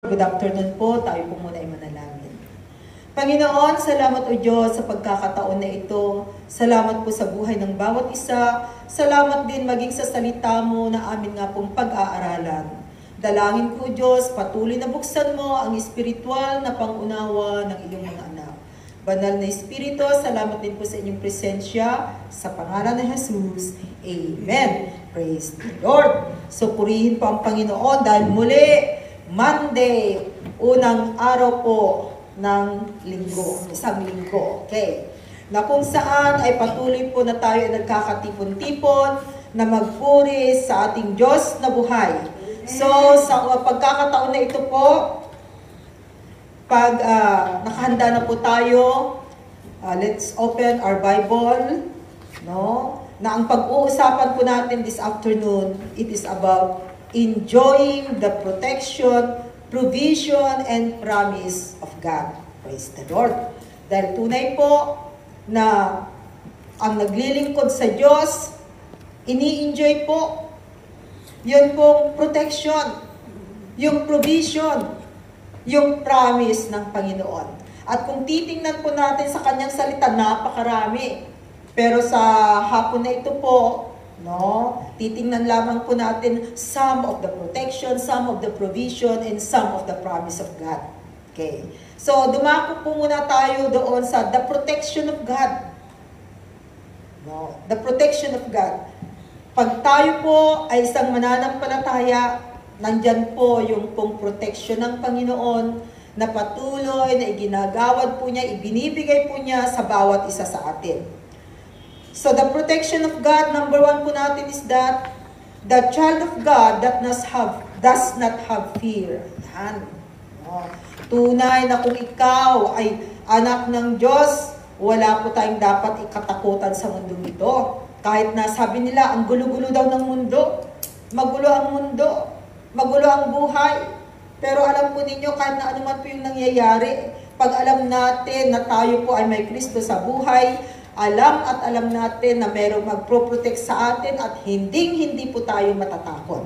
Good afternoon po. Tayo po muna ay manalangin. Panginoon, salamat o Diyos sa pagkakataon na ito. Salamat po sa buhay ng bawat isa. Salamat din maging sa salita mo na amin nga pong pag-aaralan. Dalangin ko Diyos, patuloy na buksan mo ang espiritual na pangunawa ng iyong mga anak. Banal na Espiritu, salamat din po sa inyong presensya. Sa pangalan ng Jesus, Amen. Praise the Lord. So purihin po ang Panginoon dahil muli, Monday, unang araw po ng linggo, isang linggo, okay? Na kung saan ay patuloy po na tayo ay nagkakatipon-tipon na magpuri sa ating Diyos na buhay. So, sa pagkakataon na ito po, pag nakahanda na po tayo, let's open our Bible, no? Na ang pag-uusapan po natin this afternoon, it is about enjoying the protection, provision, and promise of God. Praise the Lord. Dahil tunay po na ang naglilingkod sa Diyos, ini-enjoy po yun pong protection, yung provision, yung promise ng Panginoon. At kung titingnan po natin sa kanyang salita, napakarami. Pero sa hapon na ito po, no, titingnan lamang po natin some of the protection, some of the provision, and some of the promise of God. Okay. So, dumako po muna tayo doon sa the protection of God. No, the protection of God. Pag tayo po ay isang mananampalataya, nandyan po yung pong protection ng Panginoon na patuloy na iginagawad po niya, ibinibigay po niya sa bawat isa sa atin. So the protection of God, number one po natin is that the child of God does not have fear. Yan. No. Tunay na kung ikaw ay anak ng Diyos, wala po tayong dapat ikatakutan sa mundong ito. Kahit na sabi nila, ang gulo-gulo daw ng mundo, magulo ang mundo, magulo ang buhay. Pero alam po ninyo, kahit na anuman po yung nangyayari, pag alam natin na tayo po ay may Kristo sa buhay, alam natin na merong magpro-protect sa atin at hindi po tayo matatakot.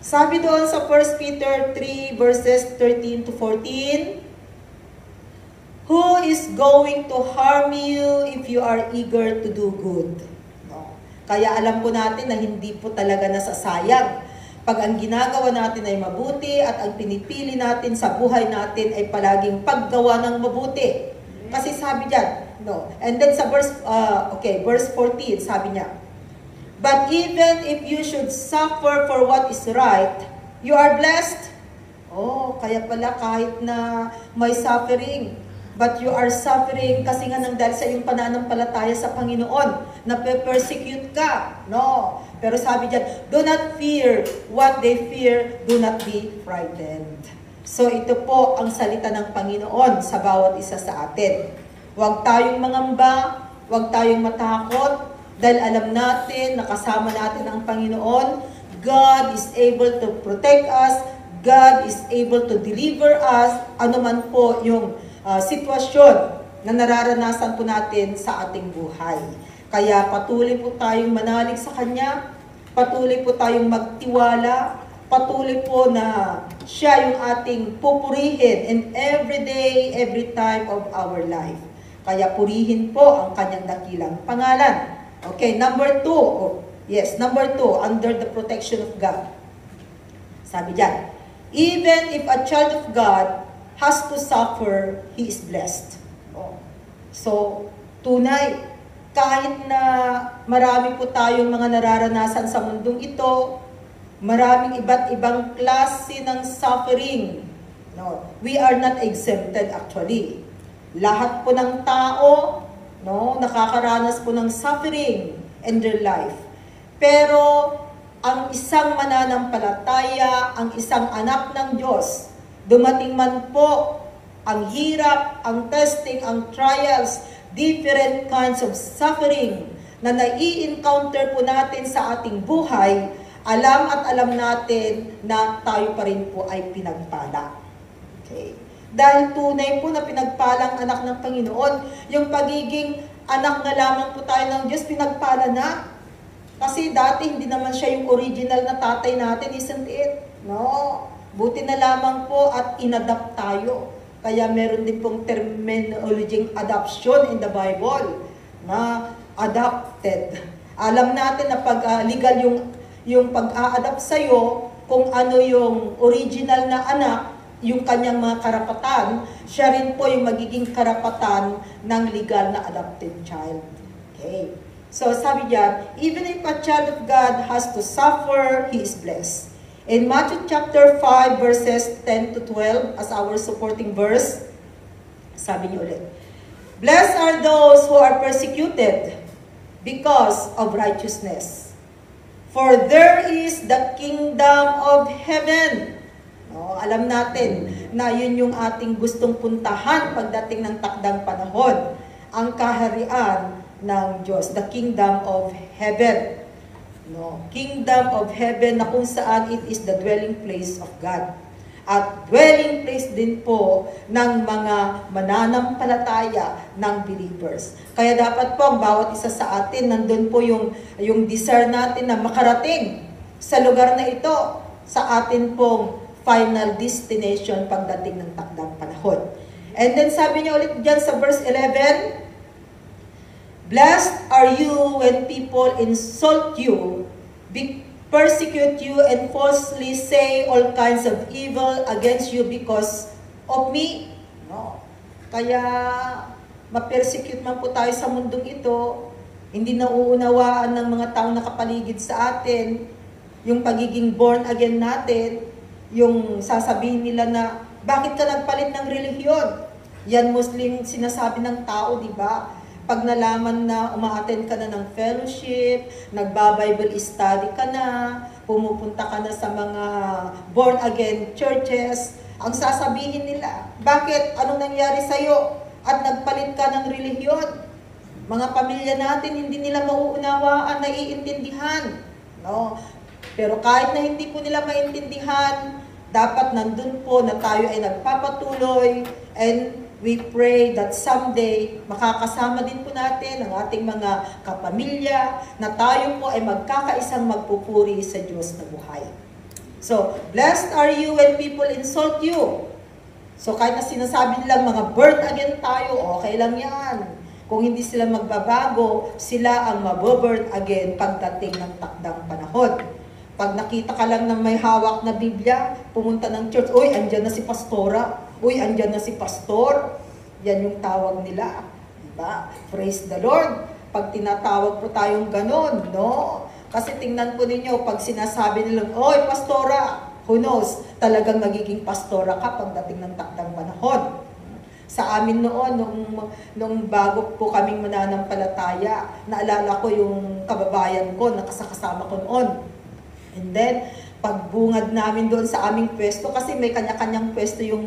Sabi doon sa 1 Peter 3 verses 13 to 14, who is going to harm you if you are eager to do good? No. Kaya alam po natin na hindi po talaga nasasayang. Pag ang ginagawa natin ay mabuti at ang pinipili natin sa buhay natin ay palaging paggawa ng mabuti. Kasi sabi diyan, no. And then sa verse 14, sabi niya, but even if you should suffer for what is right, you are blessed. Oh, kaya pala kahit na may suffering, but you are suffering kasi nga nang dahil sa iyong pananampalataya sa Panginoon, na persecute ka. No. Pero sabi diyan, do not fear what they fear, do not be frightened. So ito po ang salita ng Panginoon sa bawat isa sa atin. Huwag tayong mangamba, huwag tayong matakot, dahil alam natin, nakasama natin ang Panginoon. God is able to protect us, God is able to deliver us, anuman po yung sitwasyon na nararanasan po natin sa ating buhay. Kaya patuloy po tayong manalig sa Kanya, patuloy po tayong magtiwala, patuloy po na siya yung ating pupurihin in every day, every time of our life. Kaya purihin po ang kanyang dakilang pangalan. Okay, number 2. Number 2, under the protection of God. Sabi diyan, even if a child of God has to suffer, he is blessed. So, tunay, kahit na marami po tayong mga nararanasan sa mundong ito, maraming iba't ibang klase ng suffering. No, we are not exempted actually. Lahat po ng tao, no, nakakaranas po ng suffering in their life. Pero ang isang mananampalataya, ang isang anak ng Diyos, dumating man po ang hirap, ang testing, ang trials, different kinds of suffering na nai-encounter po natin sa ating buhay, alam natin na tayo pa rin po ay pinagpala. Okay. Dahil tunay po na pinagpalang anak ng Panginoon, yung pagiging anak na lamang po tayo ng Diyos, pinagpala na. Kasi dati hindi naman siya yung original na tatay natin, isn't it? No. Buti na lamang po at inadapt tayo. Kaya meron din pong terminology adoption in the Bible na adopted. Alam natin na pag legal yung pag-a-adapt sa'yo, kung ano yung original na anak, yung kanyang mga karapatan, siya rin po yung magiging karapatan ng legal na adopted child. Okay. So sabi diyan, even if a child of God has to suffer, he is blessed. In Matthew chapter 5 verses 10 to 12 as our supporting verse, sabi niyo ulit, blessed are those who are persecuted because of righteousness, for there is the kingdom of heaven. No, alam natin na yun yung ating gustong puntahan pagdating ng takdang panahon, ang kaharian ng Diyos, the kingdom of heaven. No, kingdom of heaven na kung saan it is the dwelling place of God. At dwelling place din po ng mga mananampalataya ng believers. Kaya dapat po ang bawat isa sa atin, nandun po yung desire natin na makarating sa lugar na ito, sa atin pong final destination pagdating ng takdang panahon. And then sabi niya ulit dyan sa verse 11, blessed are you when people insult you, persecute you, and falsely say all kinds of evil against you because of me. No. Kaya, ma-persecute man po tayo sa mundong ito, hindi nauunawaan ng mga taong nakapaligid sa atin, yung pagiging born again natin, yung sasabihin nila na, bakit ka nagpalit ng relihiyon? Yan Muslim sinasabi ng tao, di ba? Pag nalaman na uma-attend ka na ng fellowship, nagba-Bible study ka na, pumupunta ka na sa mga born-again churches, ang sasabihin nila, bakit? Anong nangyari sa'yo? At nagpalit ka ng relihiyon? Mga pamilya natin, hindi nila mauunawaan, naiintindihan. No? Pero kahit na hindi po nila maintindihan, dapat nandun po na tayo ay nagpapatuloy, and we pray that someday, makakasama din po natin ang ating mga kapamilya, na tayo po ay magkakaisang magpupuri sa Diyos na buhay. So, blessed are you when people insult you. So, kahit na sinasabi nilang mga born again tayo, okay lang yan. Kung hindi sila magbabago, sila ang maboburn again pagdating ng takdang panahon. Pag nakita ka lang ng may hawak na Biblia, pumunta ng church, uy, andyan na si pastora. Uy, andyan na si pastor. Yan yung tawag nila. Diba? Praise the Lord. Pag tinatawag po tayong ganon, no? Kasi tingnan po ninyo, pag sinasabi nilang, oy, pastora, who knows, talagang magiging pastora ka pagdating ng takdang panahon. Sa amin noon, nung bago po kaming mananampalataya, naalala ko yung kababayan ko, nakasakasama ko noon. And then, pagbungad namin doon sa aming pwesto, kasi may kanya-kanyang pwesto yung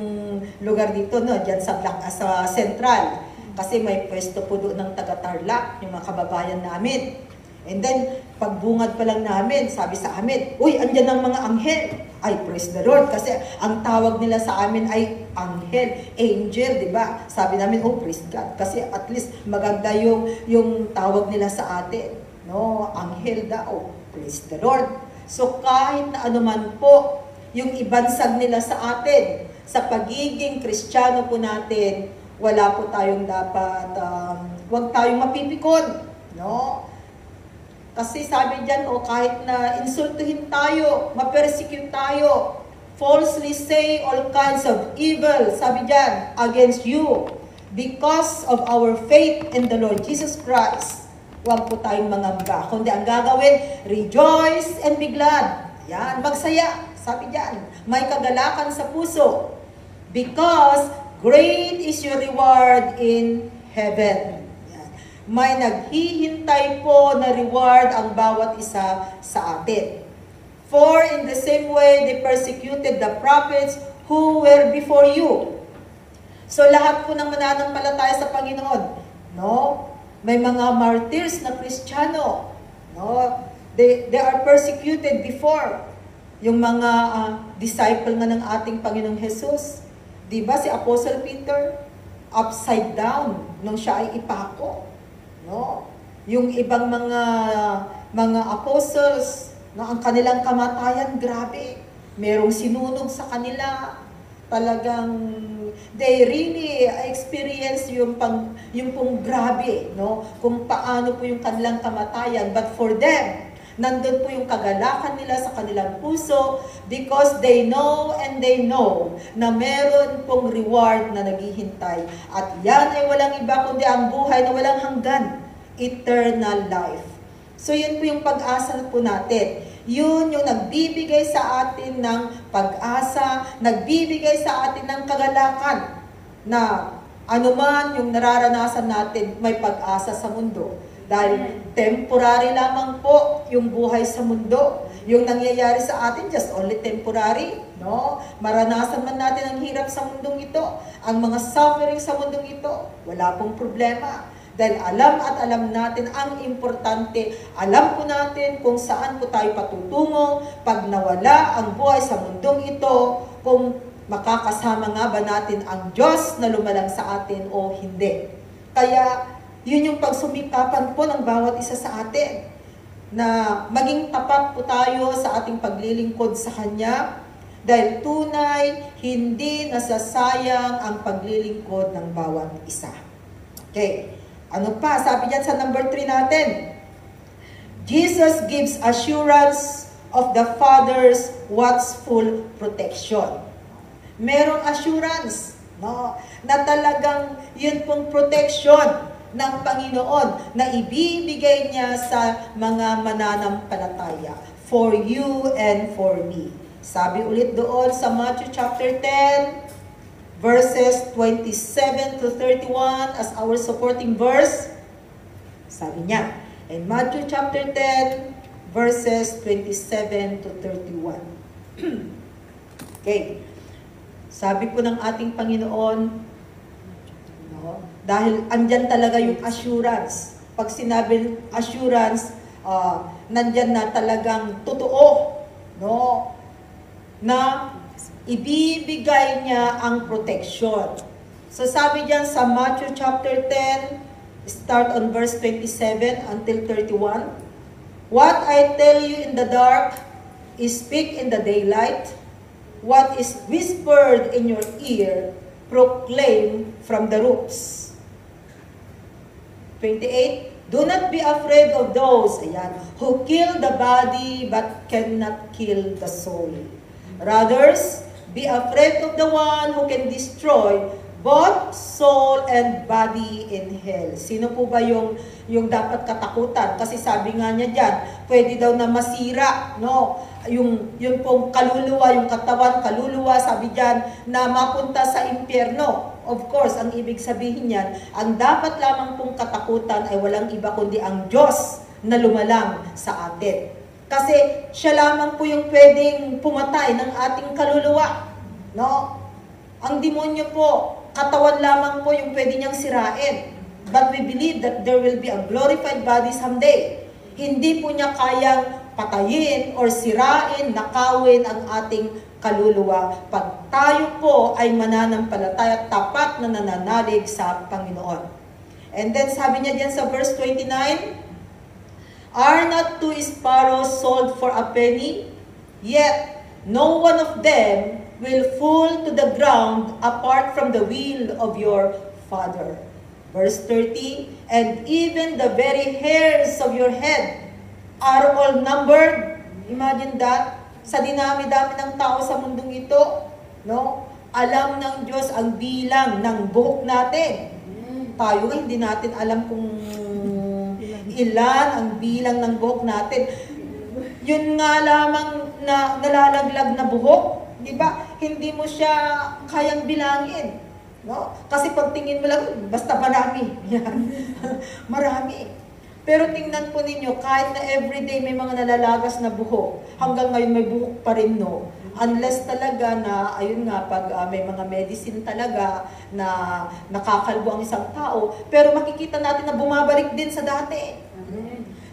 lugar dito, no? Diyan sa Central. Kasi may pwesto po doon ng taga-Tarlac, yung mga kababayan namin. And then, pagbungad pa lang namin, sabi sa amin, uy, andyan ang mga anghel. Ay, praise the Lord. Kasi ang tawag nila sa amin ay anghel, angel, di ba? Sabi namin, oh, praise God. Kasi at least maganda yung tawag nila sa atin. No, anghel daw. Praise the Lord. So kahit na anuman po yung ibansag nila sa atin, sa pagiging Kristiyano po natin, wala po tayong dapat, huwag tayong mapipikon. No? Kasi sabi dyan, kahit na insultuhin tayo, ma-persecute tayo, falsely say all kinds of evil, sabi dyan, against you, because of our faith in the Lord Jesus Christ. Huwag po tayong mangamba. Kundi ang gagawin, rejoice and be glad. Yan, magsaya. Sabi dyan, may kagalakan sa puso. Because great is your reward in heaven. Yan. May naghihintay po na reward ang bawat isa sa atin. For in the same way, they persecuted the prophets who were before you. So lahat po ng mananampalataya sa Panginoon, no? May mga martyrs na Kristiyano. No? They are persecuted before. Yung mga disciple nga ng ating Panginoong Jesus. Diba si Apostle Peter? Upside down nung siya ay ipako. No? Yung ibang mga apostles, no, ang kanilang kamatayan, grabe. merong sinunog sa kanila, talagang they really experience yung pong grabe, no? Kung paano po yung kanilang kamatayan. But for them, nandun po yung kagalakan nila sa kanilang puso because they know and they know na meron pong reward na naghihintay. At yan ay walang iba kundi ang buhay na walang hanggan, eternal life. So yun po yung pag-asa po natin. Yun yung nagbibigay sa atin ng pag-asa, nagbibigay sa atin ng kagalakan na anuman yung nararanasan natin, may pag-asa sa mundo. Dahil temporary lamang po yung buhay sa mundo. Yung nangyayari sa atin, just only temporary. No? Maranasan man natin ang hirap sa mundong ito, ang mga suffering sa mundong ito, wala pong problema. Dahil alam at alam natin ang importante, alam po natin kung saan po tayo patutungo pag nawala ang buhay sa mundong ito, kung makakasama nga ba natin ang Diyos na lumalang sa atin o hindi. Kaya yun yung pagsumikapan po ng bawat isa sa atin, na maging tapat po tayo sa ating paglilingkod sa Kanya, dahil tunay, hindi nasasayang ang paglilingkod ng bawat isa. Okay. Ano pa? Sabi diyan sa number 3 natin. Jesus gives assurance of the Father's watchful protection. Merong assurance, no? Na talagang yun pong protection ng Panginoon na ibibigay niya sa mga mananampalataya. For you and for me. Sabi ulit doon sa Matthew chapter 10, verses 27 to 31 as our supporting verse. Sabi niya, in Matthew chapter 10, verses 27 to 31. Okay. Sabi po ng ating Panginoon, no, dahil andyan talaga yung assurance. Pag sinabi assurance, nandyan na talagang totoo, no, na ibibigay niya ang protection. So sabi diyan sa Matthew chapter 10, start on verse 27 until 31. What I tell you in the dark is speak in the daylight. What is whispered in your ear, proclaim from the roofs. 28. Do not be afraid of those, who kill the body but cannot kill the soul. Rather, be afraid of the one who can destroy both soul and body in hell. Sino po ba yung dapat katakutan? Kasi sabi nga niya diyan, pwede daw na masira, no? Yung pong kaluluwa, yung katawan, kaluluwa, sabi diyan, na mapunta sa impyerno. Of course, ang ibig sabihin niyan, ang dapat lamang pong katakutan ay walang iba kundi ang Diyos na lumalang sa atin. Kasi siya lamang po yung pwedeng pumatay ng ating kaluluwa. No? Ang demonyo po, katawan lamang po yung pwede niyang sirain. But we believe that there will be a glorified body someday. Hindi po niya kayang patayin or sirain, nakawin ang ating kaluluwa pag tayo po ay mananampalataya, tapat na nananalig sa Panginoon. And then sabi niya diyan sa verse 29, Are not 2 sparrows sold for a penny? Yet no one of them will fall to the ground apart from the will of your Father. Verse 30, And even the very hairs of your head are all numbered. Imagine that. Sa dinami-dami ng tao sa mundong ito, no? Alam ng Diyos ang bilang ng buhok natin. Tayo hindi natin alam kung ilan ang bilang ng buhok natin. Yun nga lamang na nalalaglag na buhok, di ba? Hindi mo siya kayang bilangin. No? Kasi pag tingin mo lang, basta marami. Yan. Marami. Pero tingnan po ninyo, kahit na everyday may mga nalalagas na buhok, hanggang ngayon may buhok pa rin, no? Unless talaga na, ayun nga, pag may mga medicine talaga na nakakalbo ang isang tao, pero makikita natin na bumabalik din sa dati.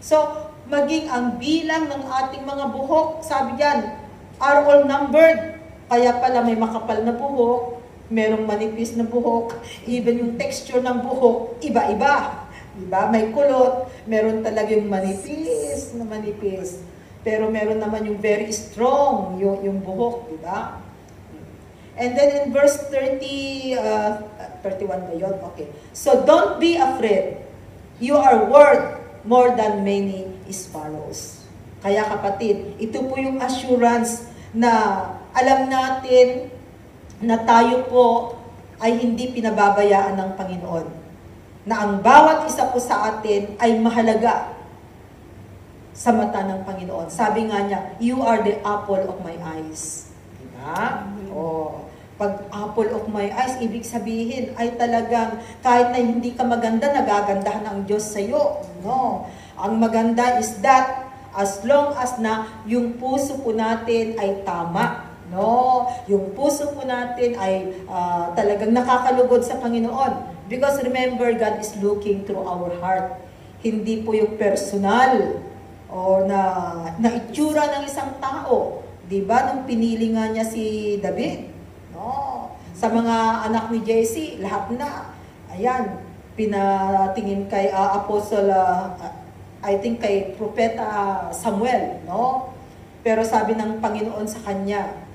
So, maging ang bilang ng ating mga buhok, sabi diyan, are all numbered. Kaya pala may makapal na buhok, merong manipis na buhok, even yung texture ng buhok, iba-iba. Diba? May kulot, meron talaga yung manipis na manipis. Pero meron naman yung very strong, yung buhok, di ba? And then in verse 31 ba yun? Okay. So don't be afraid. You are worth more than many sparrows. Kaya kapatid, ito po yung assurance na alam natin na tayo po ay hindi pinababayaan ng Panginoon. Na ang bawat isa po sa atin ay mahalaga sa mata ng Panginoon. Sabi nga niya, you are the apple of my eyes. Diba? Oh. Pag apple of my eyes, ibig sabihin ay talagang kahit na hindi ka maganda, nagagandahan ang Diyos sa iyo. No. Ang maganda is that as long as na yung puso po natin ay tama. No, yung puso po natin ay talagang nakakalugod sa Panginoon. Because remember, God is looking through our heart. Hindi po yung personal o na itsura ng isang tao. Diba? Nung pinili nga niya si David. No? Sa mga anak ni Jesse, lahat na. Ayan, pinatingin kay Apostle, I think kay Propeta Samuel. No? Pero sabi ng Panginoon sa kanya,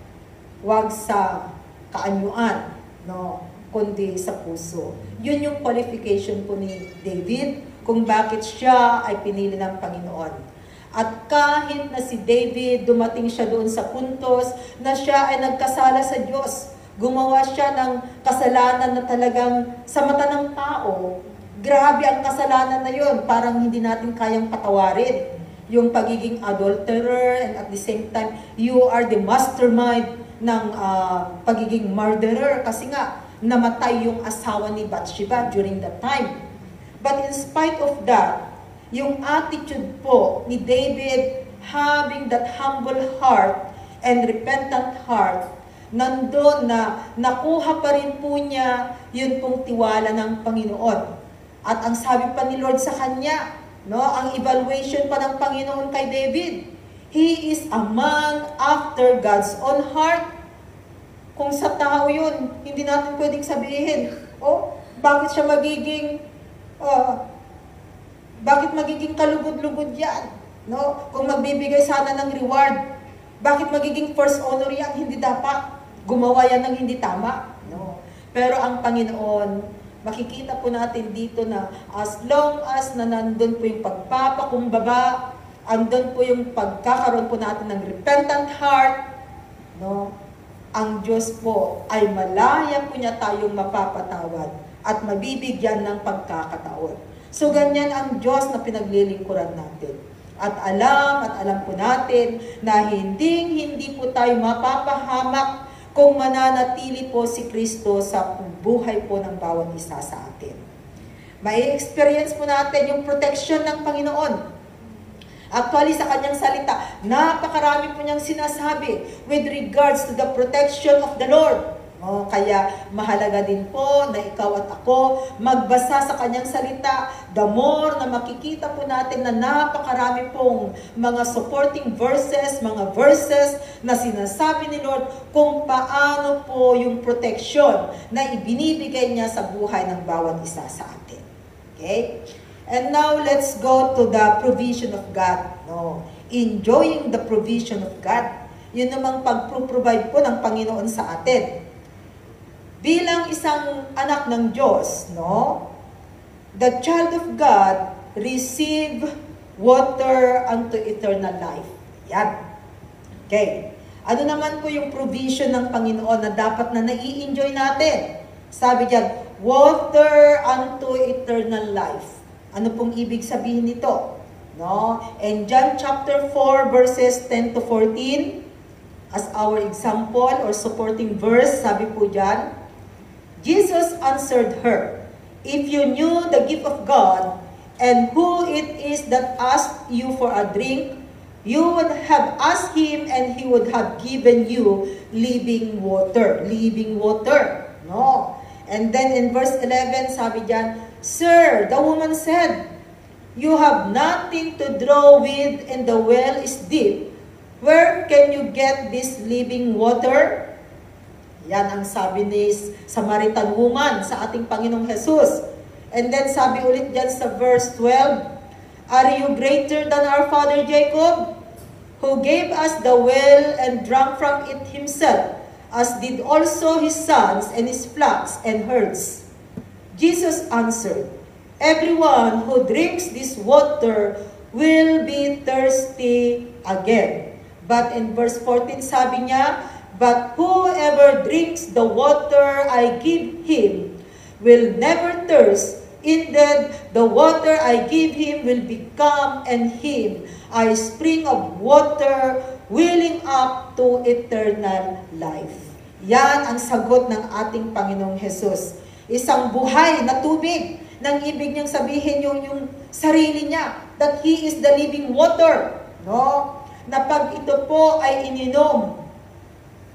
wag sa kaanyuan, no, kundi sa puso. Yun yung qualification po ni David kung bakit siya ay pinili ng Panginoon. At kahit na si David, dumating siya doon sa puntos na siya ay nagkasala sa Diyos. Gumawa siya ng kasalanan na talagang sa mata ng tao. Grabe ang kasalanan na yun. Parang hindi natin kayang patawarin. Yung pagiging adulterer and at the same time, you are the mastermind ng pagiging murderer kasi nga namatay yung asawa ni Bathsheba during that time. But in spite of that, yung attitude po ni David having that humble heart and repentant heart, nandun na nakuha pa rin po niya yun pong tiwala ng Panginoon. At ang sabi pa ni Lord sa kanya, no, ang evaluation pa ng Panginoon kay David, he is a man after God's own heart. Kung sa tao yun, hindi natin pwedeng sabihin, oh, bakit siya magiging kalugod-lugod yan? No? Kung magbibigay sana ng reward, bakit magiging first honor yan? Hindi dapat. Gumawa yan ng hindi tama. No? Pero ang Panginoon, makikita po natin dito na as long as na nandun po yung pagpapakumbaba, andun po yung pagkakaroon po natin ng repentant heart, no? Ang Diyos po ay malaya po niya tayong mapapatawad at mabibigyan ng pagkakataon. So ganyan ang Diyos na pinaglilingkuran natin. At alam po natin na hindi po tayo mapapahamak kung mananatili po si Kristo sa buhay po ng bawat isa sa atin. May experience po natin yung protection ng Panginoon. Actually, sa kanyang salita, napakarami po niyang sinasabi with regards to the protection of the Lord. Oh, kaya mahalaga din po na ikaw at ako magbasa sa kanyang salita. The more na makikita po natin na napakarami pong mga supporting verses, mga verses na sinasabi ni Lord kung paano po yung protection na ibinibigay niya sa buhay ng bawat isa sa atin. Okay? And now, let's go to the provision of God. No? Enjoying the provision of God. Yun namang pag-provide po ng Panginoon sa atin. Bilang isang anak ng Diyos, no? The child of God receive water unto eternal life. Yan. Okay. Ano naman po yung provision ng Panginoon na dapat na nai-enjoy natin? Sabi diyan, water unto eternal life. Ano pong ibig sabihin nito? No? In John chapter 4 verses 10 to 14, as our example or supporting verse, sabi po diyan, Jesus answered her, "If you knew the gift of God and who it is that asked you for a drink, you would have asked him and he would have given you living water." Living water. No? And then in verse 11, sabi diyan, "Sir," the woman said, "you have nothing to draw with and the well is deep. Where can you get this living water?" Yan ang sabi ni Samaritan woman sa ating Panginoong Jesus. And then sabi ulit dyan sa verse 12, "Are you greater than our father Jacob? who gave us the well and drank from it himself, as did also his sons and his flocks and herds. Jesus answered, everyone who drinks this water will be thirsty again. But in verse 14, sabi niya, but whoever drinks the water I give him will never thirst. Indeed, the water I give him will become in him a spring of water welling up to eternal life. Yan ang sagot ng ating Panginoong Jesus. Isang buhay na tubig. Nang ibig niyang sabihin yung sarili niya, that He is the living water. No? Na pag ito po ay ininom,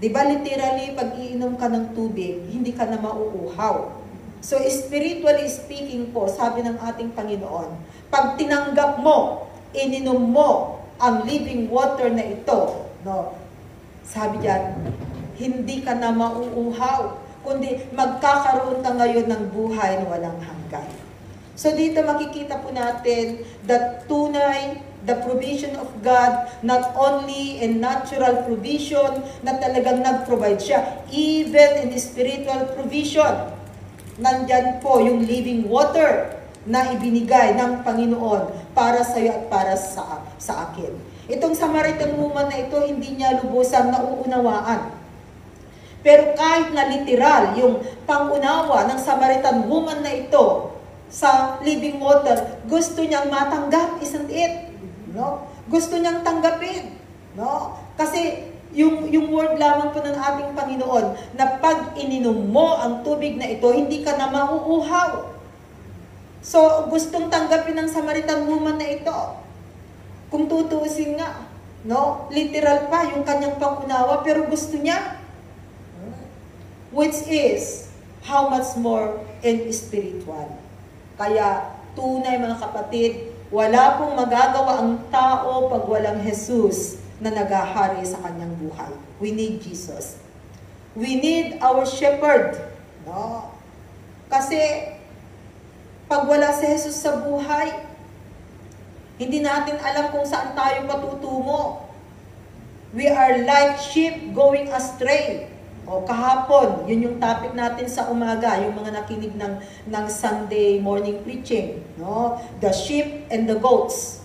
di ba literally, pag iinom ka ng tubig, hindi ka na mauuhaw. So spiritually speaking po, sabi ng ating Panginoon, pag tinanggap mo, ininom mo ang living water na ito, no? Sabi diyan, hindi ka na mauuhaw, kundi magkakaroon ka ngayon ng buhay na walang hanggan. So dito makikita po natin that tunay, the provision of God, not only in natural provision, na talagang nag-provide siya, even in spiritual provision. Nandyan po yung living water na ibinigay ng Panginoon para sa iyo at para sa akin. Itong Samaritan woman na ito, hindi niya lubusang nauunawaan. Pero kahit na literal, yung pangunawa ng Samaritan woman na ito sa living water, gusto niyang matanggap, isn't it? No? Gusto niyang tanggapin. No? Kasi yung word lamang po ng ating Panginoon, na pag ininom mo ang tubig na ito, hindi ka na mauuhaw. So, gustong tanggapin ng Samaritan woman na ito. Kung tutuusin nga, no? Literal pa yung kanyang pangunawa, pero gusto niya. Which is, how much more in spiritual. Kaya, tunay mga kapatid, wala pong magagawa ang tao pag walang Jesus na nagahari sa kanyang buhay. We need Jesus. We need our shepherd. No? Kasi, pag wala si Jesus sa buhay, hindi natin alam kung saan tayo patutungo. We are like sheep going astray. O kahapon, yun yung topic natin sa umaga, yung mga nakinig ng Sunday morning preaching. No? The sheep and the goats.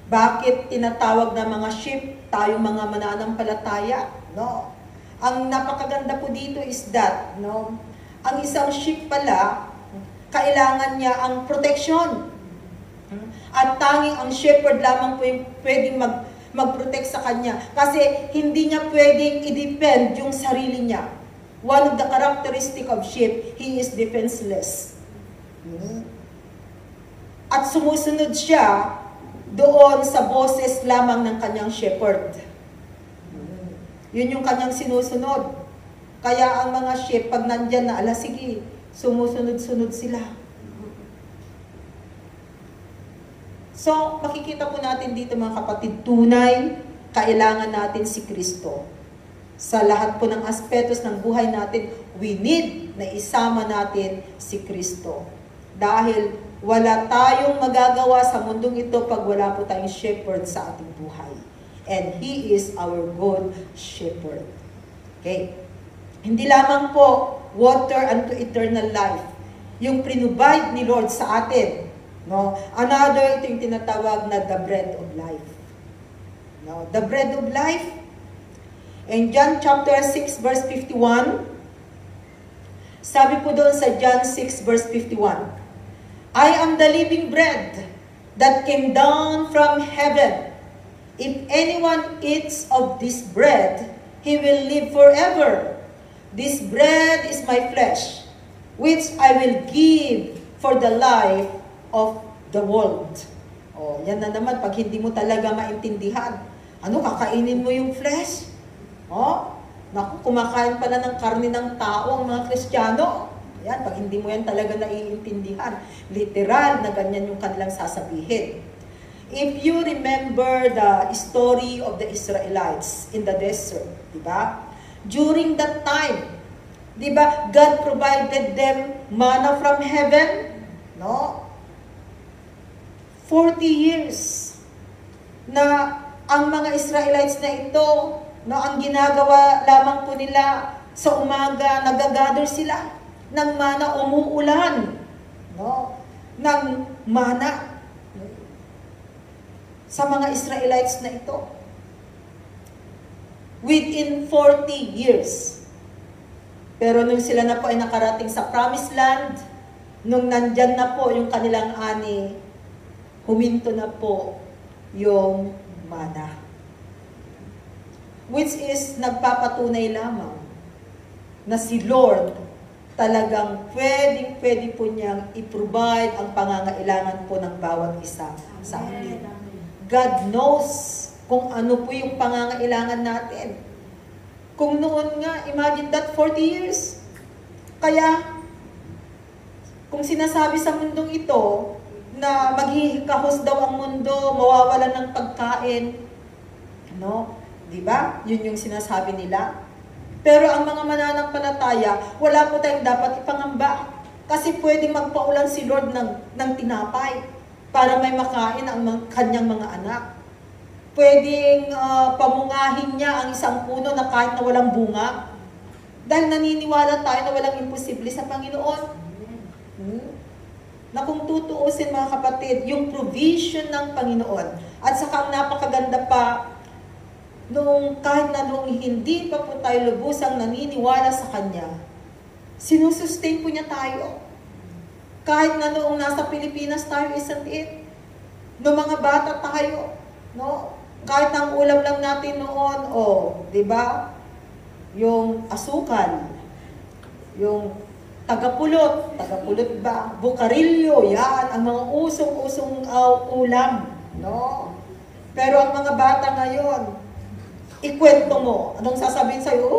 Bakit tinatawag na mga sheep, tayo mga mananampalataya? No? Ang napakaganda po dito is that, no? Ang isang sheep pala, kailangan niya ang protection. At tanging ang shepherd lamang po yung pwedeng mag-protect sa kanya. Kasi hindi niya pwedeng i-defend yung sarili niya. One of the characteristic of sheep, he is defenseless. At sumusunod siya doon sa boses lamang ng kanyang shepherd. Yun yung kanyang sinusunod. Kaya ang mga sheep, pag nandyan na, ala sige, sumusunod-sunod sila. So, makikita po natin dito mga kapatid, tunay, kailangan natin si Kristo. Sa lahat po ng aspetos ng buhay natin, we need na isama natin si Kristo. Dahil wala tayong magagawa sa mundong ito pag wala po tayong shepherd sa ating buhay. And He is our good shepherd. Okay? Hindi lamang po water unto eternal life. Yung prinubide ni Lord sa atin. No? Another, ito yung tinatawag na the bread of life. No? The bread of life. In John chapter 6 verse 51, sabi po doon sa John 6 verse 51, I am the living bread that came down from heaven. If anyone eats of this bread, he will live forever. This bread is my flesh, which I will give for the life of the world. O, yan na naman, pag hindi mo talaga maintindihan. Ano, kakainin mo yung flesh? O, naku, kumakain pala ng karne ng tao ang mga Kristiyano. Yan, pag hindi mo yan talaga naiintindihan. Literal na ganyan yung kanilang sasabihin. If you remember the story of the Israelites in the desert, di ba? During that time, di ba, God provided them manna from heaven, no? 40 years na ang mga Israelites na ito, no, ang ginagawa lamang po nila sa umaga, nagagather sila ng mana, umuulan, no, ng mana sa mga Israelites na ito. Within 40 years. Pero nung sila na po ay nakarating sa Promised Land, nung nandyan na po yung kanilang ani, huminto na po yung mana. Which is nagpapatunay lamang na si Lord talagang pwede po niyang i-provide ang pangangailangan po ng bawat isa sa atin. God knows kung ano po yung pangangailangan natin. Kung noon nga, imagine that 40 years. Kaya, kung sinasabi sa mundong ito na maghihikahos daw ang mundo, mawawalan ng pagkain, no? Di ba? Yun yung sinasabi nila. Pero ang mga mananampalataya, wala po tayong dapat ipangamba. Kasi pwedeng magpaulan si Lord ng tinapay para may makain ang kanyang mga anak. Pwedeng pamungahin niya ang isang puno na kahit na walang bunga. Dahil naniniwala tayo na walang imposible sa Panginoon. Na kung tutuusin mga kapatid, yung provision ng Panginoon, at saka ang napakaganda pa, kahit na noong hindi pa po tayo lubusang naniniwala sa Kanya, sinusustain po niya tayo. Kahit na noong nasa Pilipinas tayo isang it, noong mga bata tayo, no? Kahit ang ulam lang natin noon, di ba? Yung asukal, yung tagapulot ba? Bukarilyo, yan, ang mga usong-usong ulam, no? Pero ang mga bata ngayon, ikwento mo, anong sasabihin sa'yo?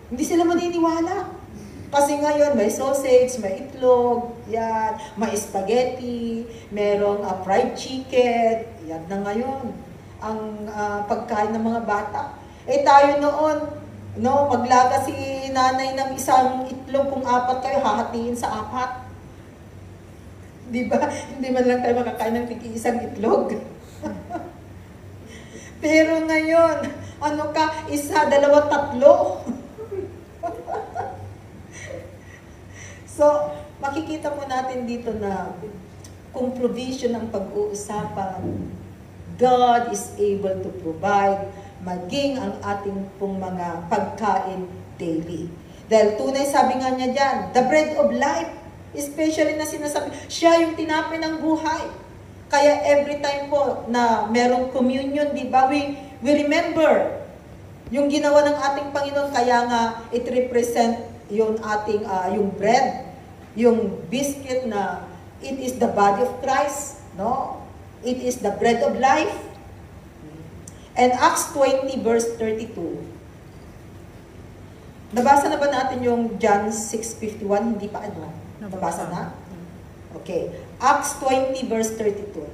Hindi sila maniniwala. Kasi ngayon, may sausage, may itlog, yan, may spaghetti, merong fried chicken, yan na ngayon, ang pagkain ng mga bata. Tayo noon, no, maglaga si nanay ng isang itlog, kung 4 kayo, hahatiin sa 4. Di ba? Hindi man lang tayo makakain ng isang itlog. Pero ngayon, 1, 2, 3. So, makikita po natin dito na kung provision ang pag-uusapan, God is able to provide maging ang ating pong mga pagkain daily. Dahil tunay, sabi nga niya dyan, the bread of life, especially na sinasabi, siya yung tinapay ng buhay. Kaya every time po na merong communion, di ba, we remember yung ginawa ng ating Panginoon, kaya nga it represent yung ating, yung bread, yung biscuit na it is the body of Christ, no? It is the bread of life. And Acts 20 verse 32. Nabasa na ba natin yung John 6:51? Hindi pa ano? Nabasa na? Okay. Acts 20 verse 32.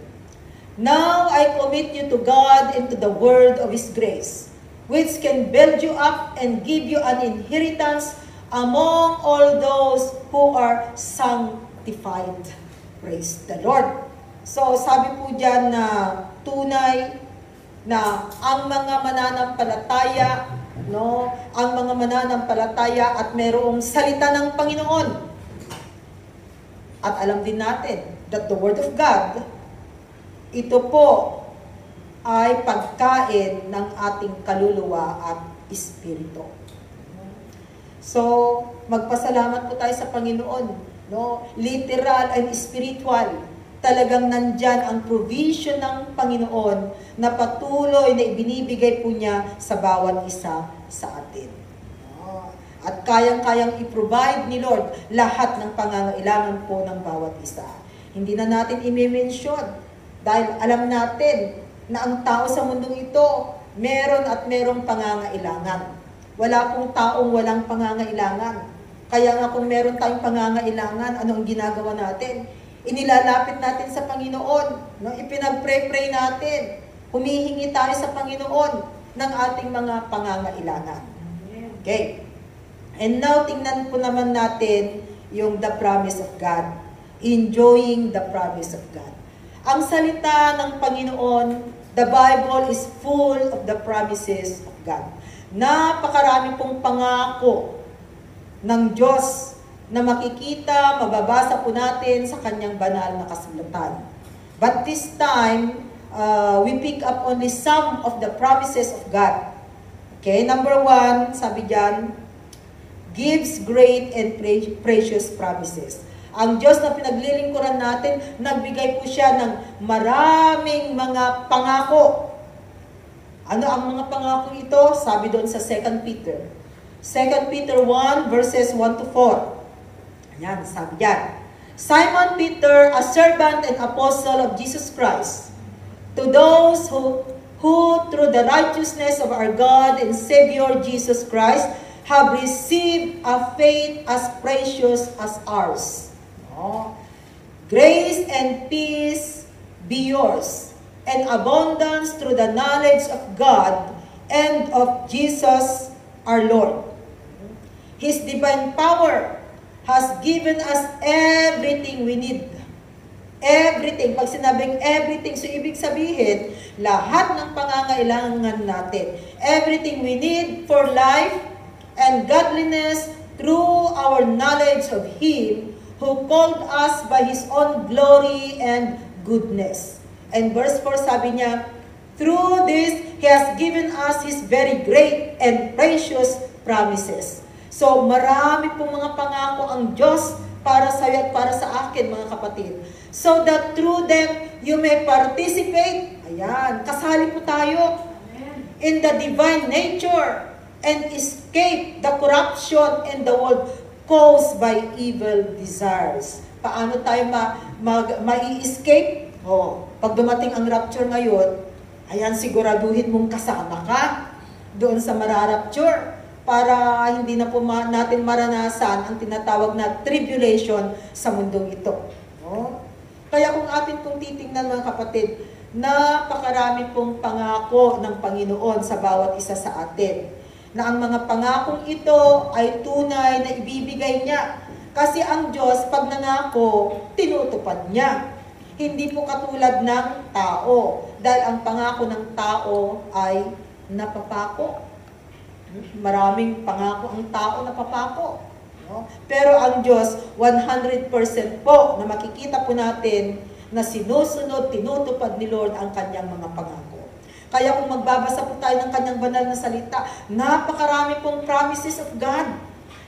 Now I commit you to God and to the word of His grace, which can build you up and give you an inheritance among all those who are sanctified. Praise the Lord. So, sabi po dyan na tunay na ang mga mananampalataya, no, ang mga mananampalataya at merong salita ng Panginoon. At alam din natin that the Word of God, ito po ay pagkain ng ating kaluluwa at espiritu. So, magpasalamat po tayo sa Panginoon, no? Literal and spiritual. Talagang nandyan ang provision ng Panginoon na patuloy na ibinibigay po niya sa bawat isa sa atin. At kayang-kayang i-provide ni Lord lahat ng pangangailangan po ng bawat isa. Hindi na natin i-mention dahil alam natin na ang tao sa mundong ito meron at merong pangangailangan. Wala pong taong walang pangangailangan. Kaya nga kung meron tayong pangangailangan, anong ginagawa natin? Inilalapit natin sa Panginoon, no? Ipinag-pray natin, humihingi tayo sa Panginoon ng ating mga pangangailangan. Okay. And now, tingnan po naman natin yung the promise of God. Enjoying the promise of God. Ang salita ng Panginoon The Bible is full of the promises of God. Napakarami pong pangako ng Diyos na makikita, mababasa po natin sa kanyang banal na kasulatan. But this time, we pick up only some of the promises of God. Okay, number 1, sabi diyan, gives great and precious promises. Ang Diyos na pinaglilingkuran natin, nagbigay po siya ng maraming mga pangako. Ano ang mga pangako ito? Sabi doon sa 2 Peter. 2 Peter 1 verses 1 to 4. Ayan, sabi diyan. Simon Peter, a servant and apostle of Jesus Christ, to those who through the righteousness of our God and Savior Jesus Christ have received a faith as precious as ours. Grace and peace be yours, and abundance through the knowledge of God and of Jesus our Lord. His divine power has given us everything we need. Everything. Pag sinabing everything, so ibig sabihin, lahat ng pangangailangan natin. Everything we need for life and godliness through our knowledge of Him who called us by His own glory and goodness. And verse 4 sabi niya, through this, He has given us His very great and precious promises. So marami pong mga pangako ang Diyos para sa iyo at para sa akin, mga kapatid. So that through them, you may participate. Ayan, kasali po tayo in the divine nature and escape the corruption in the world caused by evil desires. Paano tayo mai-escape? Pag dumating ang rapture ngayon, ayan, siguraduhin mong kasama ka doon sa mararapture para hindi na po natin maranasan ang tinatawag na tribulation sa mundong ito. Kaya kung atin pong titingnan, mga kapatid, napakarami pong pangako ng Panginoon sa bawat isa sa atin, na ang mga pangakong ito ay tunay na ibibigay niya. Kasi ang Diyos, pag nangako, tinutupad niya. Hindi po katulad ng tao, dahil ang pangako ng tao ay napapako. Maraming pangako ang tao napapako. Pero ang Diyos, 100% po na makikita po natin na sinusunod, tinutupad ni Lord ang kanyang mga pangako. Kaya kung magbabasa po tayo ng kanyang banal na salita, napakarami pong promises of God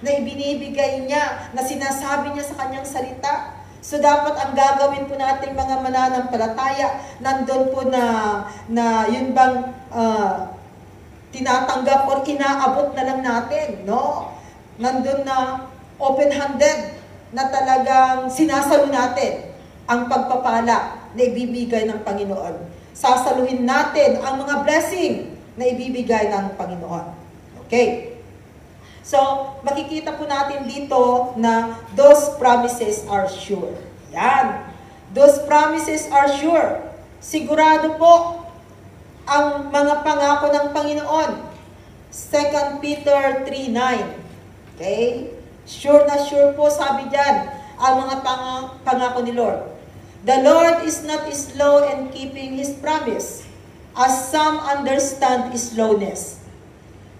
na ibinibigay niya, na sinasabi niya sa kanyang salita. So dapat ang gagawin po natin mga mananampalataya, nandun po na yun bang tinatanggap o inaabot na lang natin, no? Nandun na open-handed na talagang sinasalo natin ang pagpapala na ibibigay ng Panginoon. Sasaluhin natin ang mga blessing na ibibigay ng Panginoon. Okay. So, makikita po natin dito na those promises are sure. Yan. Those promises are sure. Sigurado po ang mga pangako ng Panginoon. 2 Peter 3:9. Okay? Sure na sure po, sabi dyan, ang mga pangako ni Lord. The Lord is not slow in keeping His promise, as some understand slowness.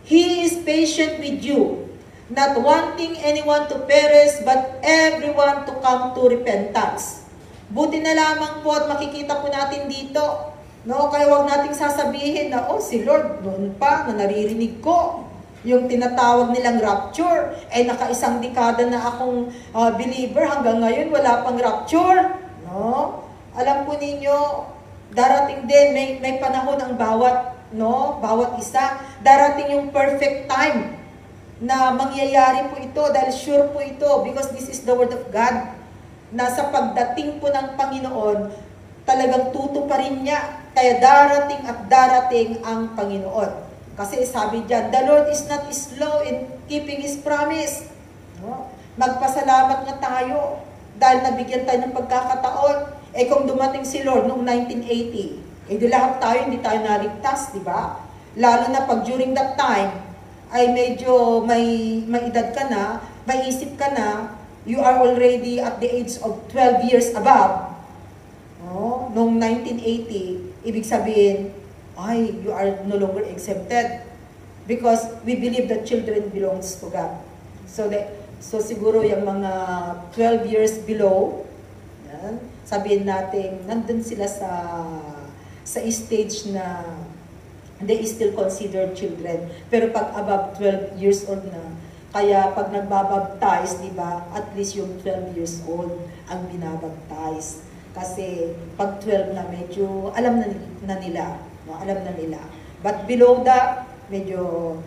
He is patient with you, not wanting anyone to perish, but everyone to come to repentance. Buti na lamang po at makikita po natin dito, no? Kaya wag nating sasabihin na, si Lord, noon pa na naririnig ko yung tinatawag nilang rapture, naka-isang dekada na akong believer, hanggang ngayon wala pang rapture. No? Alam po ninyo, darating din, may panahon ang bawat isa. Darating yung perfect time na mangyayari po ito, dahil sure po ito, because this is the word of God, na sa pagdating po ng Panginoon, talagang tutuparin niya. Kaya darating at darating ang Panginoon. Kasi sabi diyan, the Lord is not slow in keeping His promise. No? Magpasalamat na tayo dahil nabigyan tayo ng pagkakataon. Kung dumating si Lord noong 1980, di lahat tayo, hindi tayo naligtas, di ba? Lalo na pag during that time, ay medyo may edad ka na, may isip ka na, you are already at the age of 12 years above. Noong 1980, ibig sabihin, ay, you are no longer exempted because we believe that children belongs to God. So siguro yung mga 12 years below, yan, sabihin natin, nandun sila sa stage na they still considered children. Pero pag above 12 years old na, kaya pag nagbabaptize, di ba, at least yung 12 years old ang binabaptize. Kasi pag 12 na medyo alam na nila, no? Alam na nila. But below that, medyo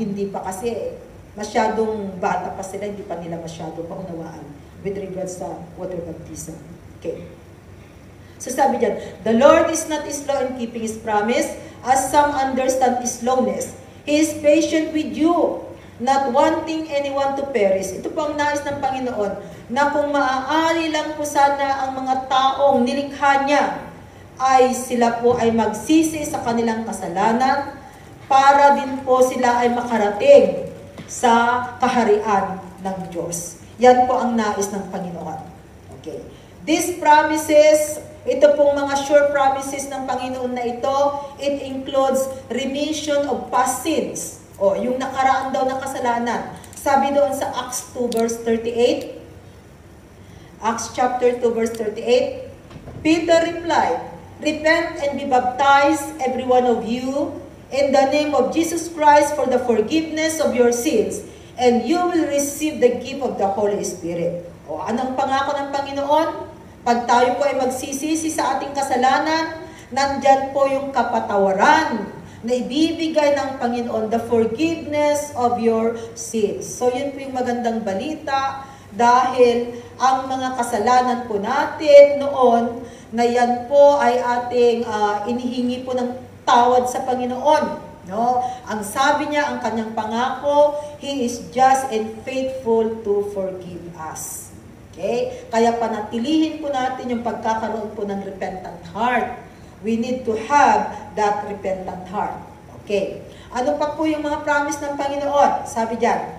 hindi pa kasi masyadong bata pa sila, hindi pa nila masyadong paunawaan with regards sa water baptism. Okay. So sabi dyan, the Lord is not slow in keeping His promise, as some understand His slowness. He is patient with you, not wanting anyone to perish. Ito po ang nais ng Panginoon, na kung maaari lang po sana ang mga taong nilikha niya, ay sila po ay magsisi sa kanilang kasalanan, para din po sila ay makarating sa kaharian ng Diyos. Yan po ang nais ng Panginoon. Okay. These promises, ito pong mga sure promises ng Panginoon na ito, it includes remission of past sins. O, yung nakaraan daw na kasalanan. Sabi doon sa Acts 2 verse 38, Acts chapter 2 verse 38, Peter replied, repent and be baptized, every one of you, in the name of Jesus Christ for the forgiveness of your sins, and you will receive the gift of the Holy Spirit. O, anong pangako ng Panginoon? Pag tayo po ay magsisisi sa ating kasalanan, nandyan po yung kapatawaran na ibibigay ng Panginoon, the forgiveness of your sins. So yun po yung magandang balita, dahil ang mga kasalanan po natin noon, na yan po ay ating inihingi po ng tawad sa Panginoon. No? Ang sabi niya, ang kanyang pangako, He is just and faithful to forgive us. Okay? Kaya panatilihin po natin yung pagkakaroon po ng repentant heart. We need to have that repentant heart. Okay. Ano pa po yung mga promise ng Panginoon? Sabi diyan,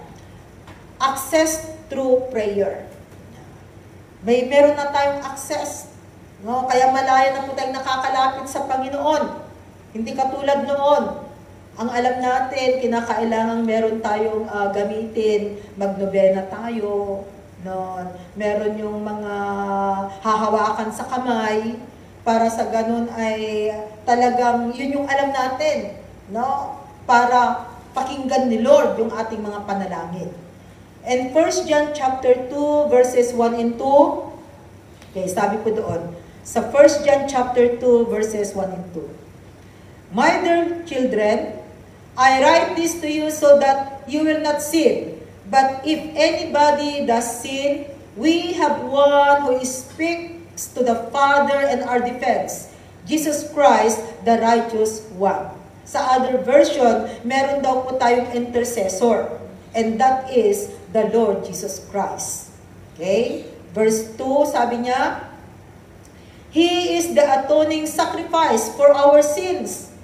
access through prayer. Meron na tayong access. No? Kaya malaya na po tayong nakakalapit sa Panginoon. Hindi katulad noon. Ang alam natin, kinakailangan meron tayong gamitin, magnobena tayo. No? Meron yung mga hahawakan sa kamay, para sa ganun ay talagang yun yung alam natin, no? Para pakinggan ni Lord yung ating mga panalangin. And 1 John chapter 2 verses 1 and 2, okay, sabi po doon, sa 1 John chapter 2 verses 1 and 2. My dear children, I write this to you so that you will not sin. But if anybody does sin, we have one who speaks to the Father and our defense, Jesus Christ, the righteous one. Sa other version, meron daw po tayong intercessor, and that is the Lord Jesus Christ. Okay? Verse 2, sabi niya, He is the atoning sacrifice for our sins,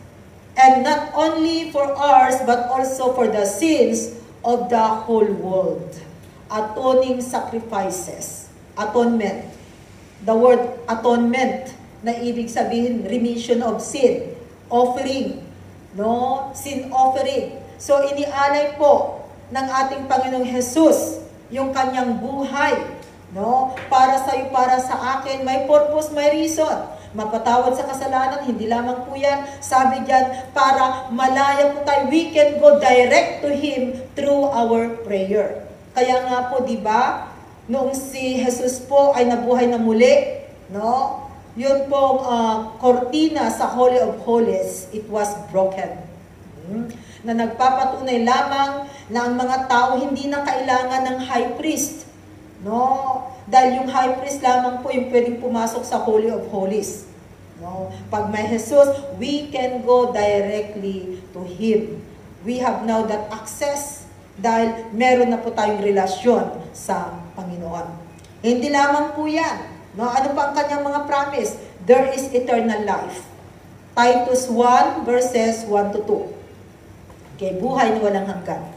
and not only for ours, but also for the sins of the whole world. Atoning sacrifices. Atonement. The word atonement, na ibig sabihin, remission of sin. Offering. No? Sin offering. So, inialay po ng ating Panginoong Jesus yung kanyang buhay. No? Para sa'yo, para sa akin, may purpose, may reason. Mapatawad sa kasalanan, hindi lamang po yan. Sabi diyan, para malaya po tayo, we can go direct to Him through our prayer. Kaya nga po, di ba, noong si Jesus po ay nabuhay na muli, no? Yun pong kortina sa Holy of Holies, it was broken. Na nagpapatunay lamang na ang mga tao hindi na kailangan ng high priest. No? Dahil yung high priest lamang po yung pwedeng pumasok sa Holy of Holies. No? Pag may Jesus, we can go directly to Him. We have now that access dahil meron na po tayong relasyon sa Panginoon. Hindi lamang po yan. No? Ano pa ang kanyang mga promise? There is eternal life. Titus 1 verses 1 to 2. Okay, buhay na walang hanggan.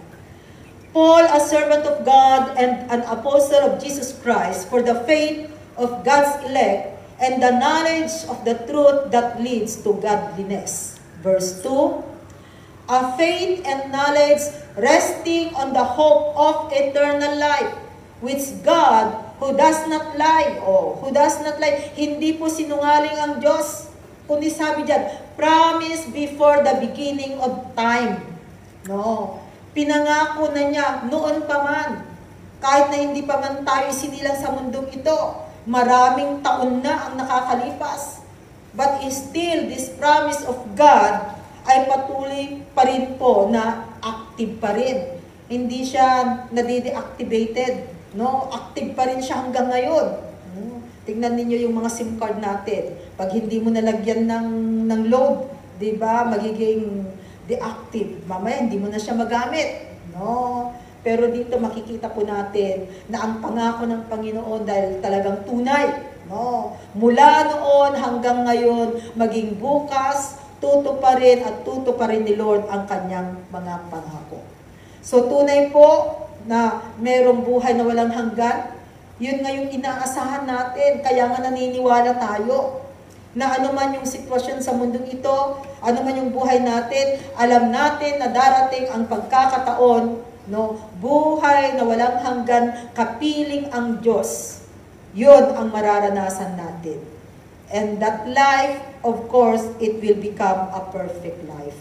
Paul, a servant of God and an apostle of Jesus Christ, for the faith of God's elect and the knowledge of the truth that leads to godliness. Verse 2, a faith and knowledge resting on the hope of eternal life, which God, who does not lie, hindi po sinungaling ang Diyos, kundi sabi diyan, promise before the beginning of time. No, pinangako na niya noon pa man, kahit na hindi pa man tayo sinilang sa mundong ito, maraming taon na ang nakakalipas. But still, this promise of God ay patuloy pa rin po na active pa rin. Hindi siya nade-deactivated. No? Active pa rin siya hanggang ngayon. No? Tingnan ninyo yung mga SIM card natin. Pag hindi mo nalagyan ng load, di ba, magiging deactive. Mamaya, hindi mo na siya magamit. No? Pero dito makikita po natin na ang pangako ng Panginoon dahil talagang tunay. No? Mula noon hanggang ngayon, maging bukas, tuto pa rin ni Lord ang kanyang mga pangako. So tunay po na merong buhay na walang hanggan, yun nga yung inaasahan natin. Kaya nga naniniwala tayo na anuman yung sitwasyon sa mundong ito, anuman yung buhay natin, alam natin na darating ang pagkakataon, no, buhay na walang hanggan, kapiling ang Diyos. Yun ang mararanasan natin. And that life, of course, it will become a perfect life.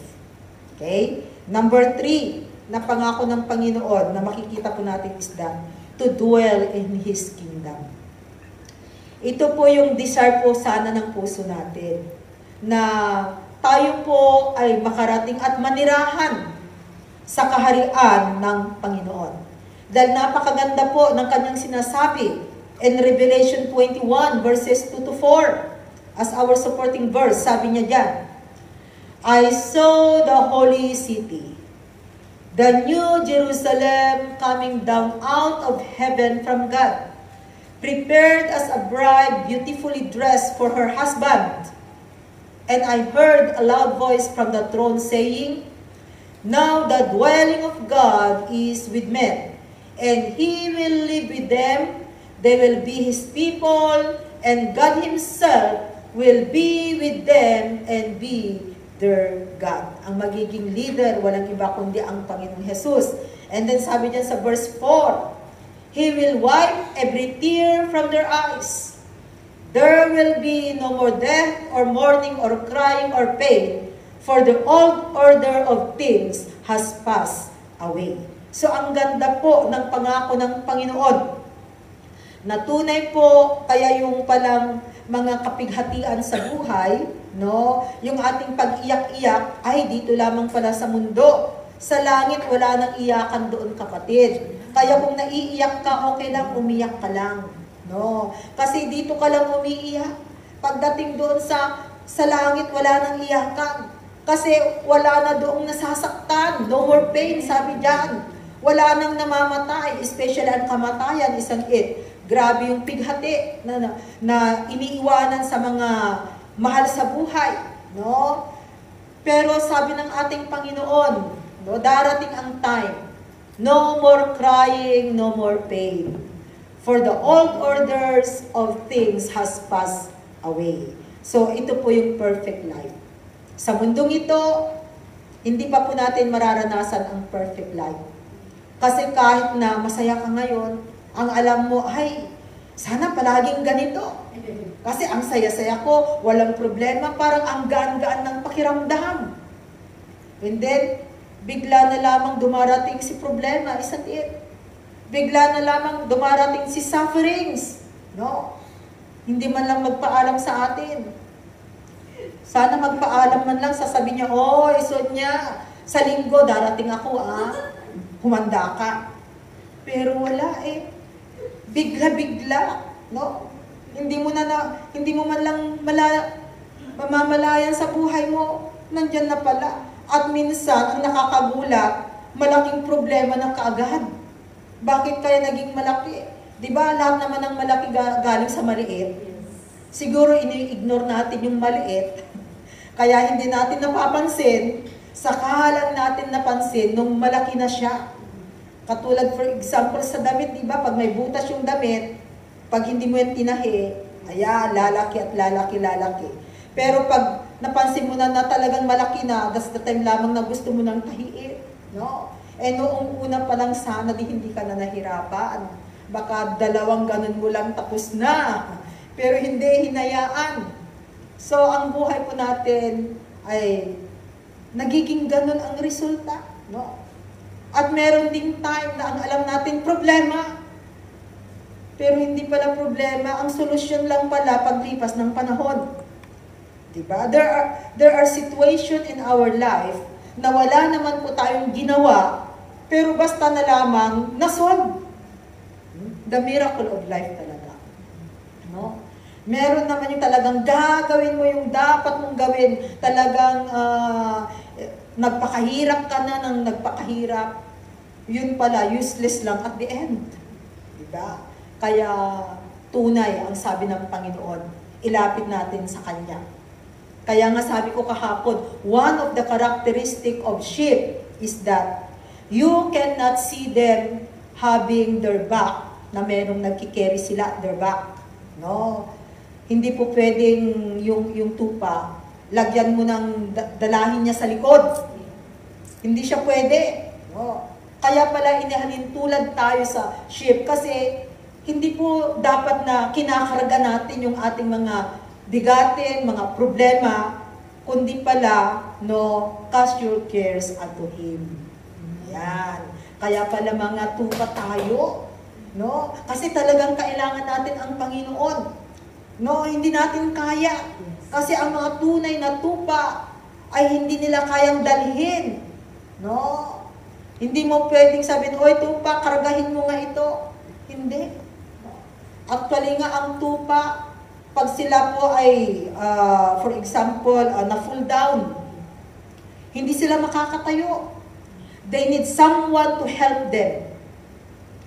Okay? Number 3, na pangako ng Panginoon na makikita po natin is that to dwell in His kingdom. Ito po yung desire po sana ng puso natin, na tayo po ay makarating at manirahan sa kaharian ng Panginoon. Dahil napakaganda po ng kanyang sinasabi in Revelation 21 verses 2 to 4. As our supporting verse, sabi niya dyan, I saw the holy city, the new Jerusalem coming down out of heaven from God, prepared as a bride beautifully dressed for her husband. And I heard a loud voice from the throne saying, now the dwelling of God is with men, and He will live with them, they will be His people, and God Himself will be with them and be their God. Ang magiging leader, walang iba kundi ang Panginoong Jesus. And then sabi niya sa verse 4, He will wipe every tear from their eyes. There will be no more death or mourning or crying or pain, for the old order of things has passed away. So ang ganda po ng pangako ng Panginoon, na tunay po, kaya yung palang mga kapighatian sa buhay, no? Yung ating pag-iyak-iyak ay dito lamang pala sa mundo. Sa langit wala nang iyakan doon, kapatid. Kaya kung naiiyak ka, okay lang, umiyak ka lang, no? Kasi dito ka lang umiiyak. Pagdating doon sa langit wala nang iyakan. Kasi wala na doong nasasaktan, no more pain, sabi diyan. Wala nang namamatay, especially ang kamatayan, isang grabe yung pighati na iniiwanan sa mga mahal sa buhay, no? Pero sabi ng ating Panginoon, no, darating ang time, no more crying, no more pain, for the old orders of things has passed away. So ito po yung perfect life. Sa mundong ito, hindi pa po natin mararanasan ang perfect life. Kasi kahit na masaya ka ngayon, ang alam mo, ay, sana palaging ganito. Kasi ang saya-saya ko, walang problema, parang ang gaan-gaan ng pakiramdam. And then, bigla na lamang dumarating si problema, isn't it? Bigla na lamang dumarating si sufferings. No? Hindi man lang magpaalam sa atin. Sana magpaalam man lang, sasabihin niya, oh, Sonia, sa linggo darating ako, humanda ka. Pero wala bigla-bigla, no? Hindi mo man lang mamamalayan sa buhay mo, nandyan na pala. At minsan, ang nakakagulat, malaking problema na kaagad. Bakit kaya naging malaki? Di ba lahat naman ng malaki galing sa maliit? Siguro ini-ignore natin yung maliit, kaya hindi natin napapansin, saka lang natin napansin nung malaki na siya. Katulad for example sa damit, di ba? Pag may butas yung damit, pag hindi mo yan tinahi, Ayan, lalaki at lalaki, lalaki. Pero pag napansin mo na talagang malaki na, that's the time lamang na gusto mo nang tahiin. No? Eh noong una pa lang sana, hindi ka na nahirapan. Baka dalawang ganun mo lang tapos na. Pero hindi, hinayaan. So, ang buhay po natin ay nagiging ganun ang resulta. No? At meron ding time na ang alam natin problema. Pero hindi pala problema, ang solusyon lang pala paglipas ng panahon. Diba? There are situations in our life na wala naman po tayong ginawa, pero basta na lamang nasolve. The miracle of life talaga. No? Meron naman yung talagang gagawin mo yung dapat mong gawin. Talagang nagpakahirap ka na ng nagpakahirap. Yun pala, useless lang at the end. Diba? Kaya tunay ang sabi ng Panginoon, ilapit natin sa Kanya. Kaya nga sabi ko kahapon, one of the characteristic of sheep is that you cannot see them having their back, na merong nagkikerry sila at their back. No? Hindi po pwedeng yung tupa, lagyan mo ng dalahin niya sa likod. Hindi siya pwede. No? Kaya pala inihalin tulad tayo sa sheep kasi hindi po dapat na kinakarga natin yung ating mga bigatin, mga problema, kundi pala, no, cast your cares unto Him. Yan. Kaya pala mga tupa tayo, no? Kasi talagang kailangan natin ang Panginoon. No, hindi natin kaya. Kasi ang mga tunay na tupa ay hindi nila kayang dalhin. No? Hindi mo pwedeng sabihin, oy tupa, kargahin mo nga ito. Hindi. Actually nga, ang tupa, pag sila po ay, for example, na-fall down, hindi sila makakatayo. They need someone to help them.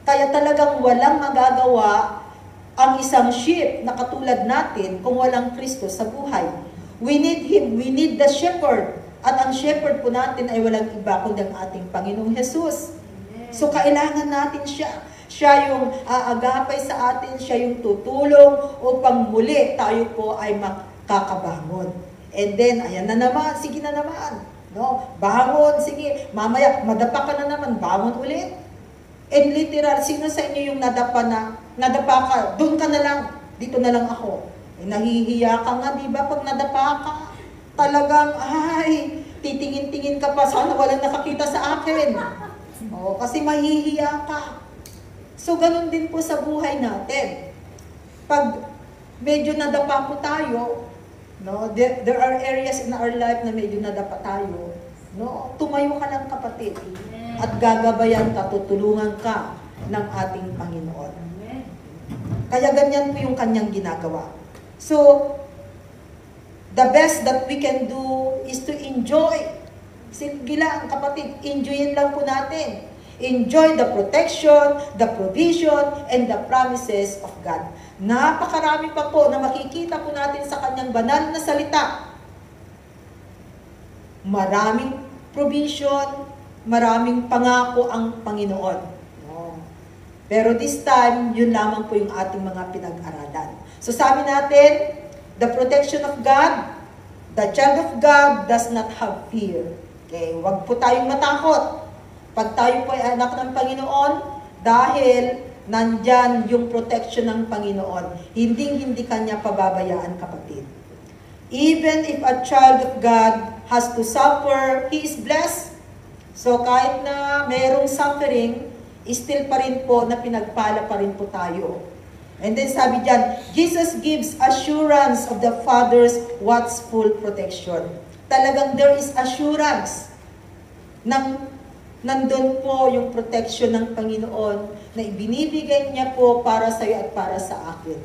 Kaya talagang walang magagawa ang isang sheep na katulad natin kung walang Kristo sa buhay. We need Him, we need the shepherd. At ang shepherd po natin ay walang iba kundi ang ating Panginoong Jesus. So kailangan natin siya. Siya yung aagapay sa atin, siya yung tutulong upang muli tayo po ay makakabangon. And then, ayan na naman, sige na naman. No? Bangon, sige. Mamaya, madapa ka na naman, bangon ulit. And literal, sino sa inyo yung nadapa ka, doon ka na lang, dito na lang ako. Eh, nahihiya ka nga, di ba? Pag nadapa ka, talagang, ay, titingin-tingin ka pa, sana walang nakakita sa akin. O, kasi mahihiya ka. So, ganun din po sa buhay natin. Pag medyo nadapa po tayo, no, there are areas in our life na medyo nadapa tayo, no, tumayo ka lang kapatid. At gagabayan ka, tutulungan ka ng ating Panginoon. Kaya ganyan po yung kanyang ginagawa. So, the best that we can do is to enjoy. Sige lang, kapatid, enjoyin lang po natin. Enjoy the protection, the provision, and the promises of God. Napakarami pa po na makikita po natin sa kanyang banal na salita. Maraming provision, maraming pangako ang Panginoon. No. Pero this time, yun lamang po yung ating mga pinag-aralan. So sabi natin, the protection of God, the child of God does not have fear. Okay, wag po tayong matakot. Pag tayo po ay anak ng Panginoon, dahil nandyan yung protection ng Panginoon, hindi kanya pababayaan, kapatid. Even if a child of God has to suffer, he is blessed. So kahit na mayroong suffering, still pa rin po na pinagpala pa rin po tayo. And then sabi dyan, Jesus gives assurance of the Father's watchful protection. Talagang there is assurance ng nandun po yung protection ng Panginoon na ibinibigay niya po para sa iyo at para sa akin.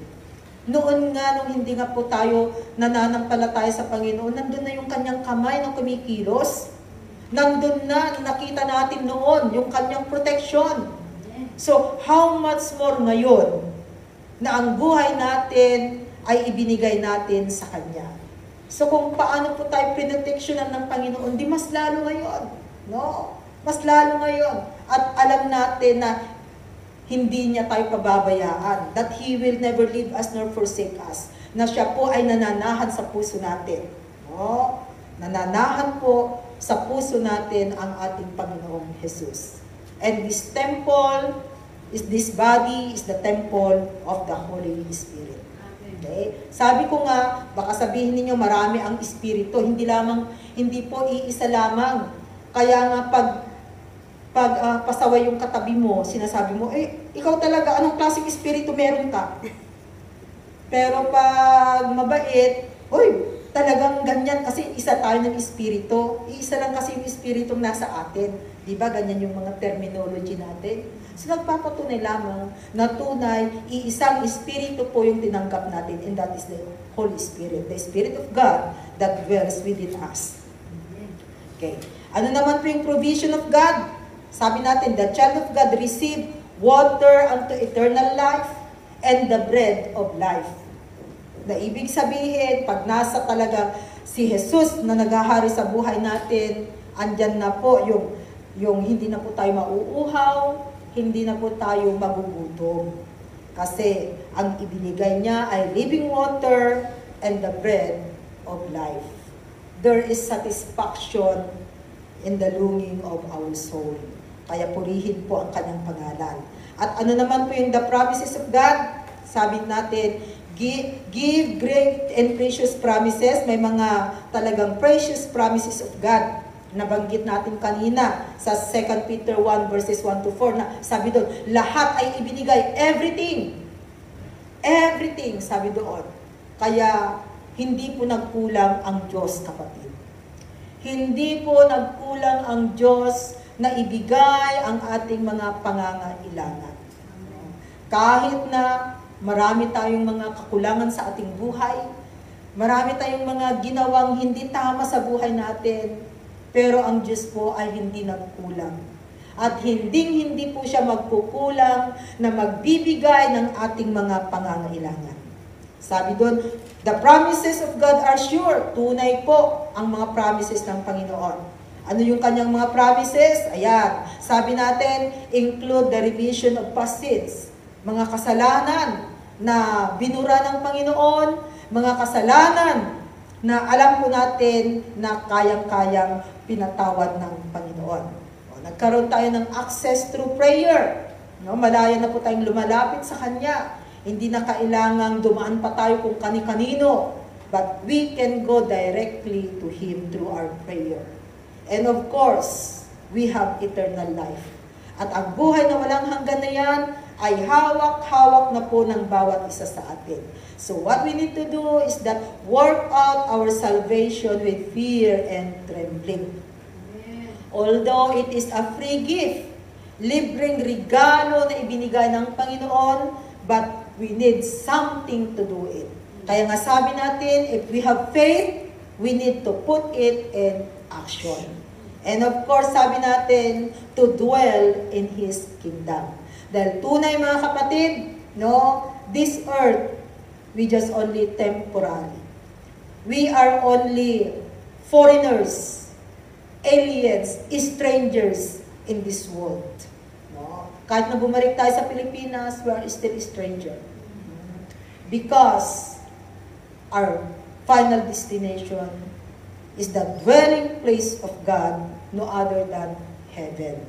Noon nga, nung hindi nga po tayo nananampalataya sa Panginoon, nandun na yung kanyang kamay na kumikilos. Nandun na, nakita natin noon, yung kanyang protection. So, how much more ngayon na ang buhay natin ay ibinigay natin sa Kanya. So, kung paano po tayo proteksyonan ng Panginoon, di mas lalo ngayon. No? Mas lalo ngayon. At alam natin na hindi niya tayo pababayaan, that He will never leave us nor forsake us, na siya po ay nananahan sa puso natin. No? Nananahan po sa puso natin ang ating Panginoong Jesus. And this temple, this body is the temple of the Holy Spirit. Okay? Sabi ko nga, baka sabihin niyo marami ang Espiritu, hindi po iisa lamang. Kaya nga pag pasaway yung katabi mo, sinasabi mo, ikaw talaga, anong klaseng Espiritu meron ka? Pero pag mabait, talagang ganyan kasi isa tayo ng Espiritu. Iisa lang kasi yung Espiritong nasa atin. Di ba? Ganyan yung mga terminology natin. So nagpapatunay lamang na tunay, iisang Espiritu po yung tinanggap natin, and that is the Holy Spirit, the Spirit of God that dwells within us. Okay. Ano naman po yung provision of God? Sabi natin, the child of God receive water unto eternal life and the bread of life. Na ibig sabihin, pag nasa talaga si Jesus na naghahari sa buhay natin, andyan na po yung hindi na po tayo mauuhaw, hindi na po tayo magugutom. Kasi ang ibinigay niya ay living water and the bread of life. There is satisfaction in the longing of our soul. Kaya purihin po ang kanyang pangalan. At ano naman po yung the promises of God? Sabi natin, give great and precious promises. May mga talagang precious promises of God. Nabanggit natin kanina sa 2 Peter 1 verses 1 to 4 na sabi doon, lahat ay ibinigay, everything. Everything, sabi doon. Kaya hindi po nagkulang ang Diyos, kapatid. Hindi po nagkulang ang Diyos na ibigay ang ating mga pangangailangan. Kahit na marami tayong mga kakulangan sa ating buhay, marami tayong mga ginawang hindi tama sa buhay natin, pero ang Diyos po ay hindi nagkulang. At hindi po siya magkukulang na magbibigay ng ating mga pangangailangan. Sabi doon, the promises of God are sure. Tunay po ang mga promises ng Panginoon. Ano yung kanyang mga promises? Ayan, sabi natin, include the remission of past sins. Mga kasalanan na binura ng Panginoon, mga kasalanan na alam po natin na kayang-kayang pinatawad ng Panginoon. Nagkaroon tayo ng access through prayer. Malaya na po tayong lumalapit sa Kanya. Hindi na kailangang dumaan pa tayo kung kani-kanino, but we can go directly to Him through our prayer. And of course, we have eternal life. At ang buhay na walang hanggan na yan, ay hawak-hawak na po ng bawat isa sa atin. So what we need to do is that work out our salvation with fear and trembling. Amen. Although it is a free gift, libreng regalo na ibinigay ng Panginoon, but we need something to do it. Kaya nga sabi natin, if we have faith, we need to put it in action. And of course, sabi natin, to dwell in His kingdom. Dahil tunay mga kapatid, this earth, we just only temporary. We are only foreigners, aliens, strangers in this world. Kahit na bumalik tayo sa Pilipinas, we are still stranger. Because our final destination is the dwelling place of God, no other than heaven.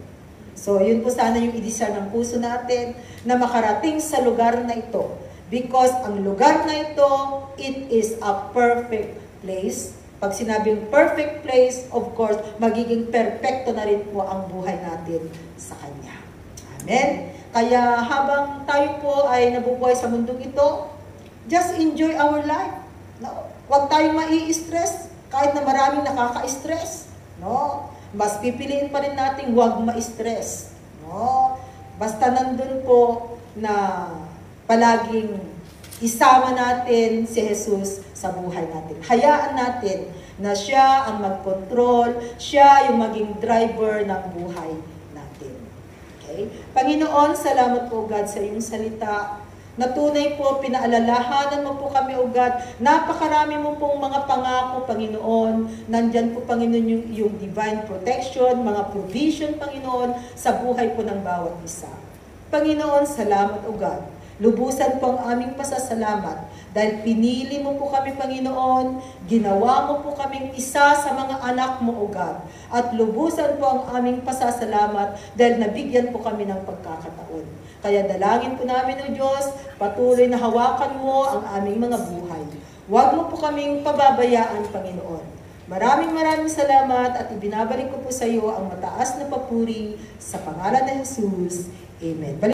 So, yun po sana yung idesire ng puso natin na makarating sa lugar na ito. Because ang lugar na ito, it is a perfect place. Pag sinabing perfect place, of course, magiging perfecto na rin po ang buhay natin sa Kanya. Amen? Kaya habang tayo po ay nabubuhay sa mundong ito, just enjoy our life. Huwag tayong mai-stress kahit na maraming nakaka-stress. Mas pipiliin pa rin natin huwag ma-stress. Basta nandun po na palaging isama natin si Jesus sa buhay natin. Hayaan natin na siya ang mag-control, siya yung maging driver ng buhay natin. Okay? Panginoon, salamat po God sa iyong salita. Na tunay po, pinaalalahanan mo po kami, O God. Napakarami mo pong mga pangako, Panginoon. Nandyan po, Panginoon, yung divine protection, mga provision, Panginoon, sa buhay po ng bawat isa. Panginoon, salamat o God. Lubusan po ang aming pasasalamat dahil pinili mo po kami, Panginoon, ginawa mo po kaming isa sa mga anak mo, O God. At lubusan po ang aming pasasalamat dahil nabigyan po kami ng pagkakataon. Kaya dalangin po namin, O Diyos, patuloy na hawakan mo ang aming mga buhay. Huwag mo po kaming pababayaan, Panginoon. Maraming salamat at ibinabalik ko po sa iyo ang mataas na papuri sa pangalan ng Jesus. Amen.